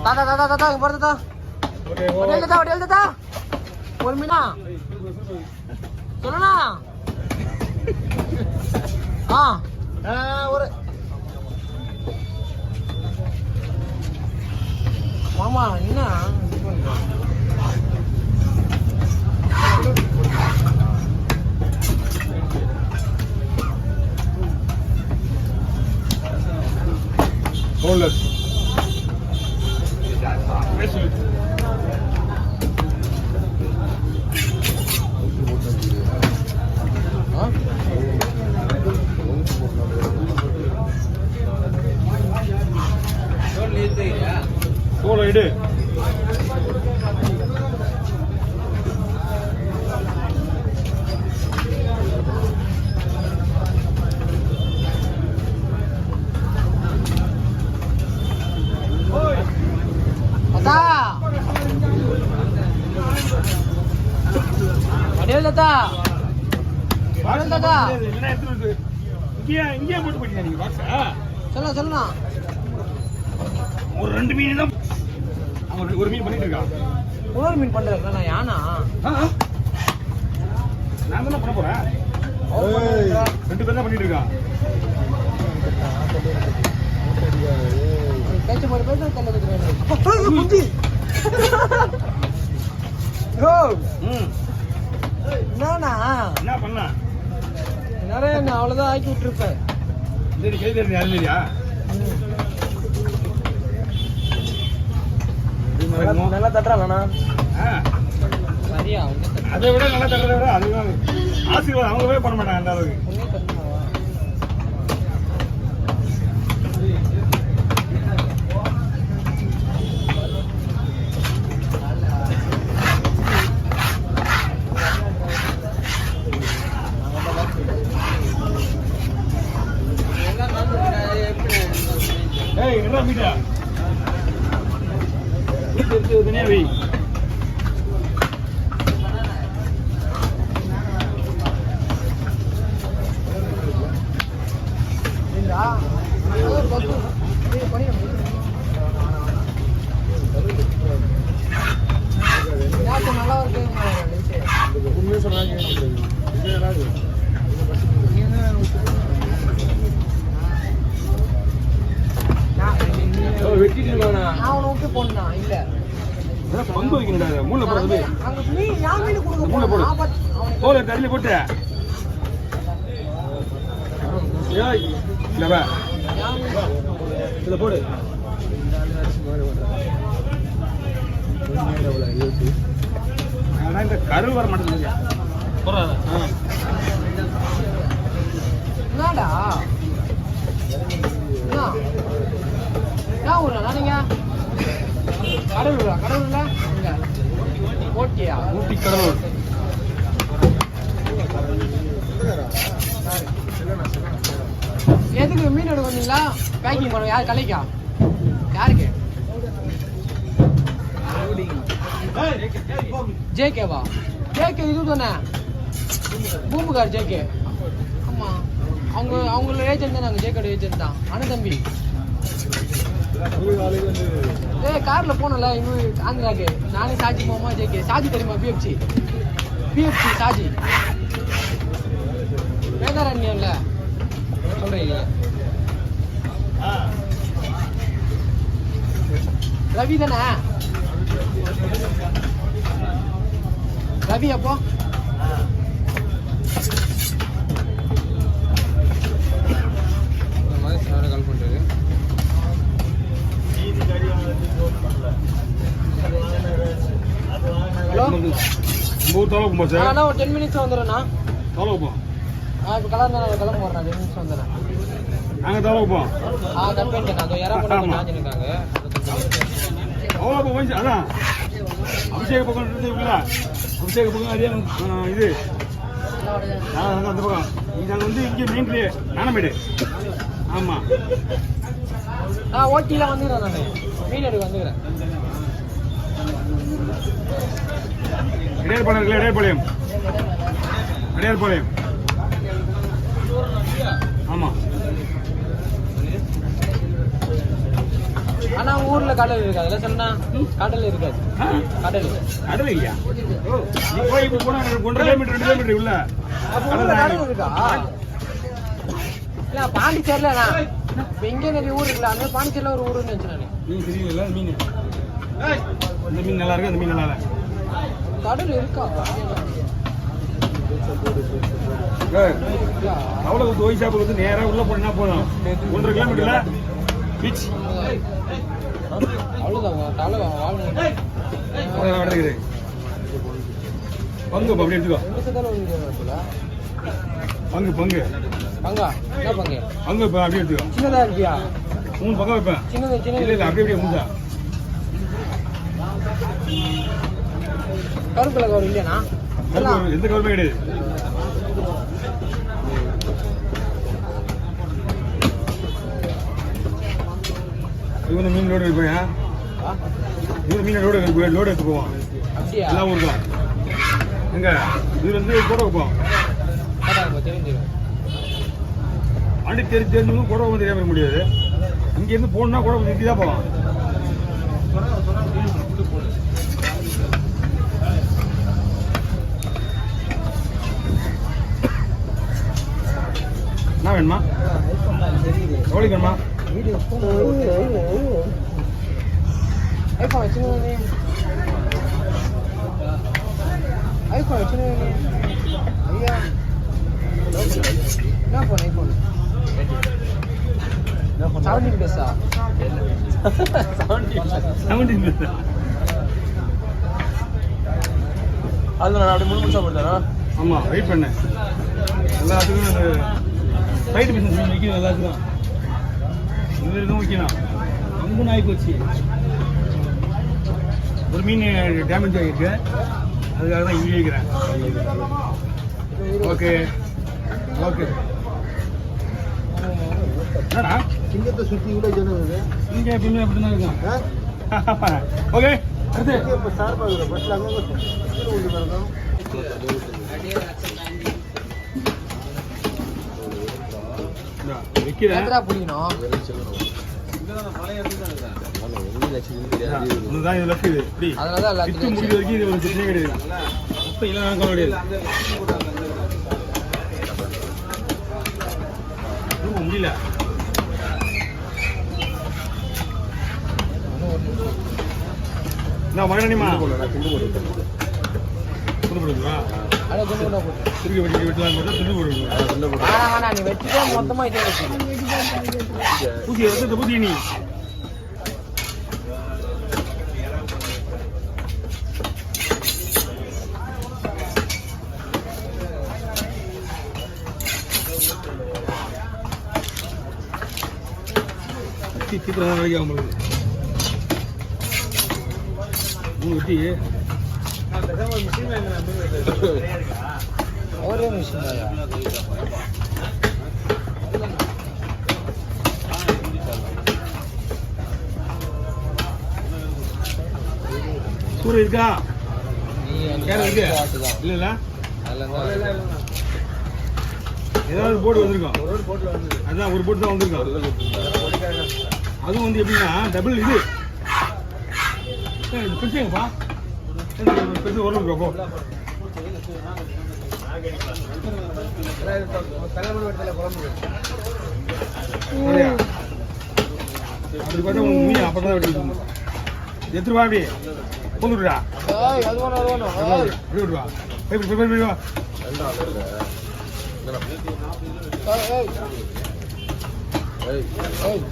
தாத்தா இங்க போறது தாத்தா ஒரு மீனா சொல்லணா ஒரு மாமா என்ன Boneless. Solo ide. சொல்லலாம் ஒரு 2 மீன் தான் ஒரு மீன் பண்ணிட்டு இருக்கா. ஒரு மீன் பண்றேன் நான் யானா நான் தான் பண்ண போறேன். 2 பேர் தான் பண்ணிட்டு இருக்கா. பேச்சு போய் பேச தள்ள குத்துறேன் புத்தி ஓ நானா என்ன பண்ண நிறைய நான் அவ்வளவுதான் ஆக்கி விட்டுருப்பேன். சரி கை தெரிஞ்சு இல்லையா நல்லா தட்டுறாங்கண்ணா சரியா அதை விட நல்லா தட்டுறத விட அதுதான் ஆசீர்வாதம் அவங்கவே பண்ண மாட்டாங்க அந்த அளவுக்கு. என்ன மீட்டா தனியா வை. நல்லா இருக்கு உண்மையை சொன்னாங்க. அவனை விட்டு போனா இல்ல பங்கு வைக்கணும். மூளை போடுறது மூளை போடு போல தள்ளி போட்டு இதை போடு. இந்த கரு வர மாட்டேங்குது. என்னடா என்ன ஊர்ல நீங்க கடலூரா கடலூர்ல ஓட்டியா ஊட்டி கடலூர். எதுக்கு மீன் எடுக்க வந்தீங்களா? பேக்கிங் பண்ண யாரு கலைக்கா யாருக்கு? ஜேகேவா? ஜேகே இது தானே பூம்புகார் ஜேகே. ஆமா அவங்களோட ஏஜென்ட் தான். நாங்கள் ஜேகேட ஏஜென்ட் தான். அண்ணன் தம்பி கார்ல போனல இன்னும் ஆந்திராக்கு நானே சாஜி மாமா ஜேகே. சாஜி தெரியுமா? பிஎஃப்சி சாஜி வேதாரண்யம்ல சொல்றீங்க. ரவி தானே? ரவி அப்போ கால் பண்றாரு. ஹலோ ஒரு 10 minutes வந்துடுறேண்ணா. இப்போ கிளம்ப போறேன். 10 minutes வந்துடுறேன். கட் பண்ணிட்டேன். அதோ யாரா போட்டு ஞாபகம் அதான் அபிஷேக பக்கம் இருக்குல்ல, அபிஷேக பக்கம் அதே இது அந்த பக்கம். நாங்கள் வந்து இங்கே மெயின்லேயே நானமேடு. ஆமாம் ஓட்டியில் வந்துக்கிறேன். நான் மீன் எடுக்க வந்துக்கிறேன். இடையர்பாளையம் இருக்குல்ல, இடையர்பாளையம். ஆமாம் ஆனா ஊர்ல கடல் இருக்காதுல்ல சொன்னா கடல் இருக்காது கடல் கடல் இல்லையா நீ போய் இப்ப போனா 1.5 கிலோமீட்டர் 2 கிலோமீட்டர் உள்ள கடல் இருக்கா இல்ல பாண்டிச்சேரியில இப்ப இங்க நிறைய ஊர் இருக்குல்ல அந்த பாண்டிச்சேரியில ஒரு ஊருன்னு நினைச்சேன் மீன் தெரியல மீன் இந்த மீன் நல்லா இருக்கு அந்த மீன் நல்லா இல்ல கடல் இருக்கா அவ்வளவு தோய் ஷாப்புக்கு வந்து நேரா உள்ள போனா போதும் 1.5 கிலோமீட்டர்ல பீச் அவ்வளவுதான் தலை நடக்குது பங்கு அப்படி எடுத்துக்கோ பங்கு பங்கு பங்கா என்ன பங்கு பங்கு இப்போ அப்படியே எடுத்துக்கோ சின்னதா இருக்கியா 3 பக்கம் வைப்பேன் சின்னது சின்னது இல்லை அப்படியே முடிஞ்சா கருப்புல கவர் இல்லையாண்ணா எந்த கவர்மே கிடையாது இவங்க மீன் லோடு இருப்பேன் இவங்க மீன் லோடு எடுத்து போவான் அப்படியா எல்லாம் ஊருக்கும் எங்க இது வந்து கூட வைப்போம் தெரிஞ்சிடும் வண்டி தெரிஞ்சவங்க கூட வந்து தெரியாம முடியாது இங்கேருந்து போகணுன்னா கூட நிறுத்தி தான் போவான் என்ன வேணுமா எவ்வளோக்கு வேணுமா ஐஃபோன் வச்சுன்னு ஐஃபோன் வச்சுன்னு ஐயா என்ன ஃபோன் ஐஃபோன் 17 ப்ளஸ்ஸா 17 அது நான் அப்படியே முழுமுழுசா போட்டானா ஆமாம் வெயிட் பண்ணேன் எல்லாத்துக்கும் ஃப்ளைட் பிஸ்னஸ் வைக்கணும் எல்லாத்துக்கும் இது இருக்கும் வைக்கணும் ரொம்ப நாய் போச்சு ஒரு மீன் டேமேஜ் ஆகிருக்கு அதுக்காக தான் இங்கே வைக்கிறேன் ஓகே ஓகே என்னடா சிங்கத்தை சுற்றி இவ்வளோ ஜனம் இருக்குது இங்கே எப்பயுமே அப்படி தான் இருக்கும் ஓகே அடுத்து இப்போ சார்பாக இருக்குது பஸ்ஸில் அங்கே கீழே உண்டு இருக்கும் வைக்கிறேன் எத்தனை பிடிக்கணும் இதுதான் இது லக்கு இது இப்படி அதனால வித்து முடிஞ்ச வரைக்கும் இது ஒரு பிரச்சனையே கிடையாது அப்போ இல்லை நான் கிடையாது முடியல நான் மகனிமா துண்டு போடுவா அட குண்டு குண்டா போட்டு திருக்கி வெட்டி வெட்டலாம் பார்த்தா துண்டு போடுவா ஆனா நீ வெட்டிட்டே மொத்தமா இதே வச்சு பூசி ரத்தத்தை பூசி நீ சீக்கிரம் நாளைக்கு அவங்களுக்கு 3 வெட்டி ஒரே மிஷின் சூரிய இருக்கா கேரளா இருக்கு இல்ல ஏதாவது போர்டு வந்திருக்கோம் அதான் ஒரு போர்டு தான் வந்திருக்கோம் அதுவும் வந்து எப்படின்னா டபுள் இது பிடிச்சேங்கப்பா பிடிச்சி ஒரு ரூபா போ அப்படி பார்த்தா உங்க மீன் அப்பதான் வெட்டி எத்தனை ரூபா அப்படி கொண்டுடுடா அப்படி விடுவா எப்படி வா ஏய்